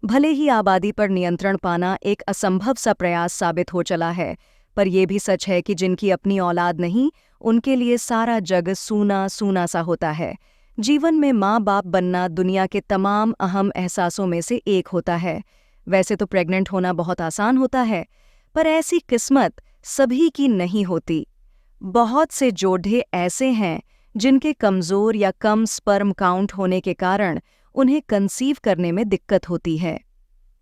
भले ही आबादी पर नियंत्रण पाना एक असंभव सा प्रयास साबित हो चला है, पर यह भी सच है कि जिनकी अपनी औलाद नहीं, उनके लिए सारा जग सूना सूना सा होता है। जीवन में माँ बाप बनना दुनिया के तमाम अहम एहसासों में से एक होता है। वैसे तो प्रेग्नेंट होना बहुत आसान होता है, पर ऐसी किस्मत सभी की नहीं होती। बहुत से जोड़े ऐसे हैं जिनके कमज़ोर या कम स्पर्म काउंट होने के कारण उन्हें कंसीव करने में दिक्कत होती है।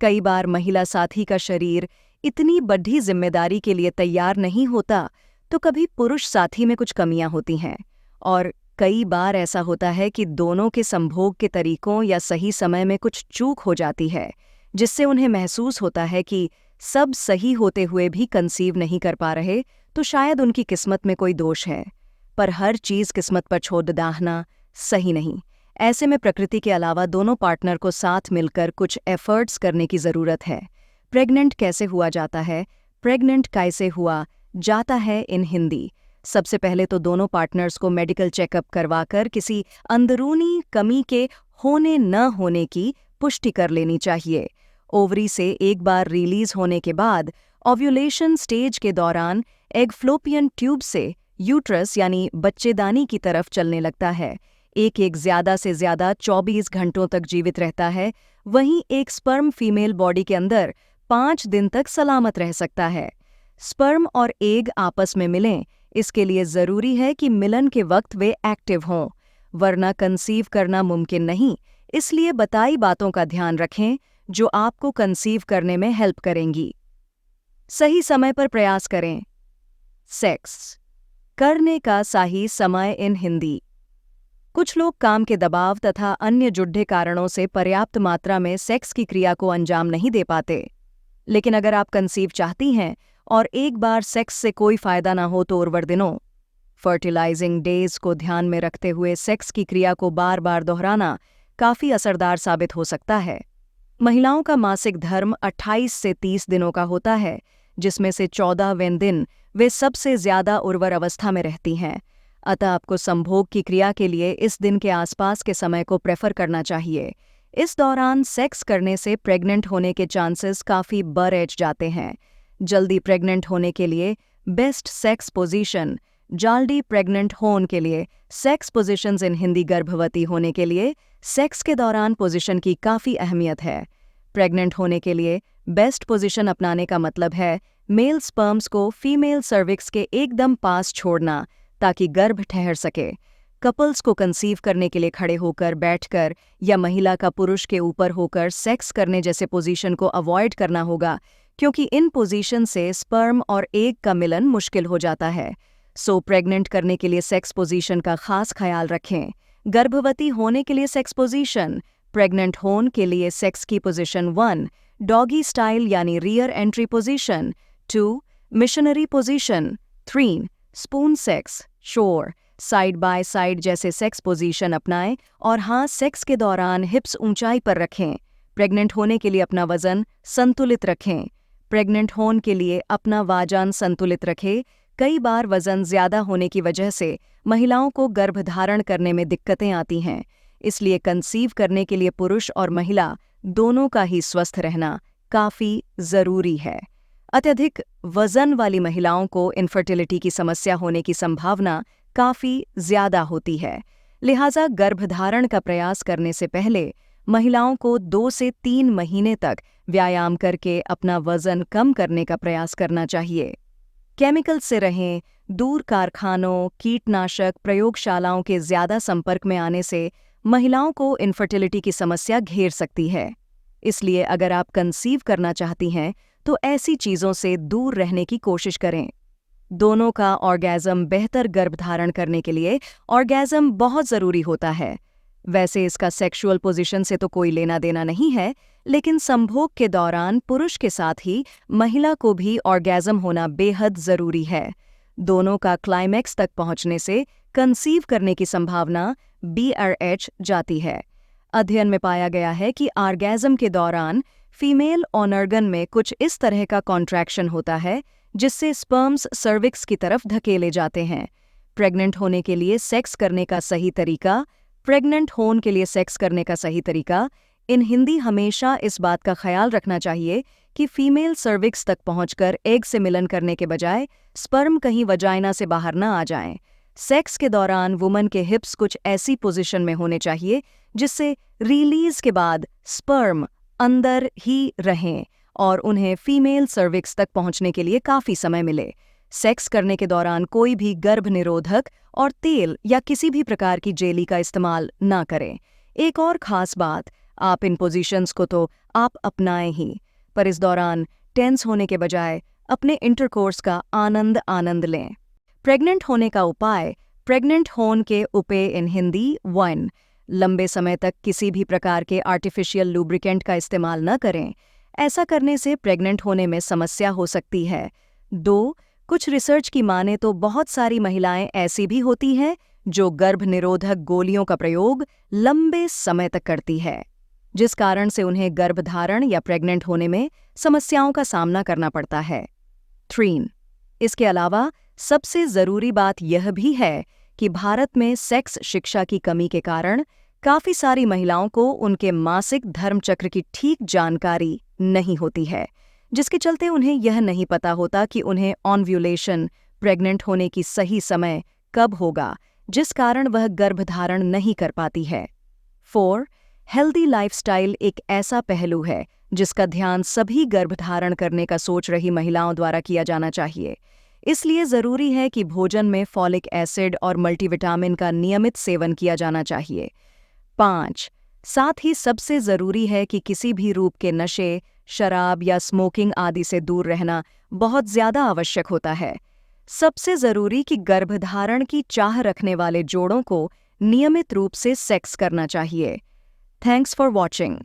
कई बार महिला साथी का शरीर इतनी बड़ी जिम्मेदारी के लिए तैयार नहीं होता, तो कभी पुरुष साथी में कुछ कमियां होती हैं, और कई बार ऐसा होता है कि दोनों के संभोग के तरीकों या सही समय में कुछ चूक हो जाती है, जिससे उन्हें महसूस होता है कि सब सही होते हुए भी कंसीव नहीं कर पा रहे, तो शायद उनकी किस्मत में कोई दोष है। पर हर चीज़ किस्मत पर छोड़ डाहना सही नहीं। ऐसे में प्रकृति के अलावा दोनों पार्टनर को साथ मिलकर कुछ एफर्ट्स करने की ज़रूरत है। प्रेग्नेंट कैसे हुआ जाता है? प्रेग्नेंट कैसे हुआ जाता है इन हिंदी। सबसे पहले तो दोनों पार्टनर्स को मेडिकल चेकअप करवाकर किसी अंदरूनी कमी के होने न होने की पुष्टि कर लेनी चाहिए। ओवरी से एक बार रिलीज होने के बाद ओव्यूलेशन स्टेज के दौरान एग फ्लोपियन ट्यूब से यूट्रस यानी बच्चेदानी की तरफ चलने लगता है। एक ज़्यादा से ज़्यादा 24 घंटों तक जीवित रहता है, वहीं एक स्पर्म फीमेल बॉडी के अंदर 5 दिन तक सलामत रह सकता है। स्पर्म और एग आपस में मिलें, इसके लिए ज़रूरी है कि मिलन के वक्त वे एक्टिव हों, वरना कंसीव करना मुमकिन नहीं। इसलिए बताई बातों का ध्यान रखें जो आपको कंसीव करने में हेल्प करेंगी। सही समय पर प्रयास करें। सेक्स करने का सही समय इन हिंदी। कुछ लोग काम के दबाव तथा अन्य जुड़े कारणों से पर्याप्त मात्रा में सेक्स की क्रिया को अंजाम नहीं दे पाते। लेकिन अगर आप कंसीव चाहती हैं और एक बार सेक्स से कोई फायदा ना हो, तो उर्वर दिनों फर्टिलाइजिंग डेज को ध्यान में रखते हुए सेक्स की क्रिया को बार बार दोहराना काफ़ी असरदार साबित हो सकता है। महिलाओं का मासिक धर्म 28 से 30 दिनों का होता है, जिसमें से 14वें दिन वे सबसे ज़्यादा उर्वर अवस्था में रहती हैं। अतः आपको संभोग की क्रिया के लिए इस दिन के आसपास के समय को प्रेफर करना चाहिए। इस दौरान सेक्स करने से प्रेग्नेंट होने के चांसेस काफ़ी बढ़ जाते हैं। जल्दी प्रेग्नेंट होने के लिए बेस्ट सेक्स पोजीशन। जल्दी प्रेग्नेंट होने के लिए सेक्स पोजीशंस इन हिंदी। गर्भवती होने के लिए सेक्स के दौरान पोजीशन की काफ़ी अहमियत है। प्रेग्नेंट होने के लिए बेस्ट पोजीशन अपनाने का मतलब है मेल स्पर्म्स को फीमेल सर्विक्स के एकदम पास छोड़ना, ताकि गर्भ ठहर सके। कपल्स को कंसीव करने के लिए खड़े होकर, बैठकर या महिला का पुरुष के ऊपर होकर सेक्स करने जैसे पोजीशन को अवॉइड करना होगा, क्योंकि इन पोजीशन से स्पर्म और एग का मिलन मुश्किल हो जाता है। सो प्रेग्नेंट करने के लिए सेक्स पोजीशन का खास ख्याल रखें। गर्भवती होने के लिए सेक्स पोजीशन। प्रेग्नेंट होने के लिए सेक्स की पोजीशन 1 डॉगी स्टाइल यानी rear entry position, 2 missionary position, 3 spoon sex, शोर साइड बाय साइड जैसे सेक्स पोजीशन अपनाएं, और हाँ, सेक्स के दौरान हिप्स ऊंचाई पर रखें। प्रेग्नेंट होने के लिए अपना वजन संतुलित रखें। प्रेग्नेंट होने के लिए अपना वजन संतुलित रखें। कई बार वजन ज्यादा होने की वजह से महिलाओं को गर्भधारण करने में दिक्कतें आती हैं, इसलिए कंसीव करने के लिए पुरुष और महिला दोनों का ही स्वस्थ रहना काफ़ी ज़रूरी है। अत्यधिक वजन वाली महिलाओं को इनफर्टिलिटी की समस्या होने की संभावना काफ़ी ज़्यादा होती है। लिहाजा गर्भधारण का प्रयास करने से पहले महिलाओं को 2 से 3 महीने तक व्यायाम करके अपना वजन कम करने का प्रयास करना चाहिए। केमिकल से रहें दूर। कारखानों, कीटनाशक प्रयोगशालाओं के ज़्यादा संपर्क में आने से महिलाओं को इनफर्टिलिटी की समस्या घेर सकती है। इसलिए अगर आप कंसीव करना चाहती हैं तो ऐसी चीज़ों से दूर रहने की कोशिश करें। दोनों का ऑर्गेज़म बेहतर गर्भधारण करने के लिए ऑर्गेज़म बहुत ज़रूरी होता है। वैसे इसका सेक्सुअल पोजीशन से तो कोई लेना देना नहीं है, लेकिन संभोग के दौरान पुरुष के साथ ही महिला को भी ऑर्गेज़म होना बेहद ज़रूरी है। दोनों का क्लाइमैक्स तक पहुंचने से कंसीव करने की संभावना BRH जाती है। अध्ययन में पाया गया है कि ऑर्गेज़म के दौरान फीमेल ऑर्गन में कुछ इस तरह का कॉन्ट्रैक्शन होता है जिससे स्पर्म्स सर्विक्स की तरफ धकेले जाते हैं। प्रेग्नेंट होने के लिए सेक्स करने का सही तरीका। प्रेग्नेंट होने के लिए सेक्स करने का सही तरीका इन हिंदी हमेशा इस बात का ख्याल रखना चाहिए कि फीमेल सर्विक्स तक पहुंचकर एग से मिलन करने के बजाय स्पर्म कहीं वजाइना से बाहर न आ जाएं। सेक्स के दौरान वुमन के हिप्स कुछ ऐसी पोजीशन में होने चाहिए जिससे रिलीज के बाद स्पर्म अंदर ही रहें और उन्हें फीमेल सर्विक्स तक पहुंचने के लिए काफी समय मिले। सेक्स करने के दौरान कोई भी गर्भ निरोधक और तेल या किसी भी प्रकार की जेली का इस्तेमाल ना करें। एक और खास बात, आप इन पोजीशंस को तो आप अपनाएं ही, पर इस दौरान टेंस होने के बजाय अपने इंटरकोर्स का आनंद लें। प्रेग्नेंट होने का उपाय। प्रेग्नेंट होने के उपाय इन हिंदी 1. लंबे समय तक किसी भी प्रकार के आर्टिफिशियल लुब्रिकेंट का इस्तेमाल न करें। ऐसा करने से प्रेग्नेंट होने में समस्या हो सकती है। 2. कुछ रिसर्च की माने तो बहुत सारी महिलाएं ऐसी भी होती हैं जो गर्भ निरोधक गोलियों का प्रयोग लंबे समय तक करती है, जिस कारण से उन्हें गर्भधारण या प्रेग्नेंट होने में समस्याओं का सामना करना पड़ता है। 3. इसके अलावा सबसे जरूरी बात यह भी है कि भारत में सेक्स शिक्षा की कमी के कारण काफी सारी महिलाओं को उनके मासिक धर्मचक्र की ठीक जानकारी नहीं होती है, जिसके चलते उन्हें यह नहीं पता होता कि उन्हें ओव्यूलेशन, प्रेग्नेंट होने की सही समय कब होगा, जिस कारण वह गर्भधारण नहीं कर पाती है। 4. हेल्दी लाइफस्टाइल एक ऐसा पहलू है जिसका ध्यान सभी गर्भधारण करने का सोच रही महिलाओं द्वारा किया जाना चाहिए। इसलिए जरूरी है कि भोजन में फॉलिक एसिड और मल्टीविटामिन का नियमित सेवन किया जाना चाहिए। 5. साथ ही सबसे जरूरी है कि किसी भी रूप के नशे, शराब या स्मोकिंग आदि से दूर रहना बहुत ज्यादा आवश्यक होता है। सबसे जरूरी कि गर्भधारण की चाह रखने वाले जोड़ों को नियमित रूप से सेक्स करना चाहिए। Thanks for watching.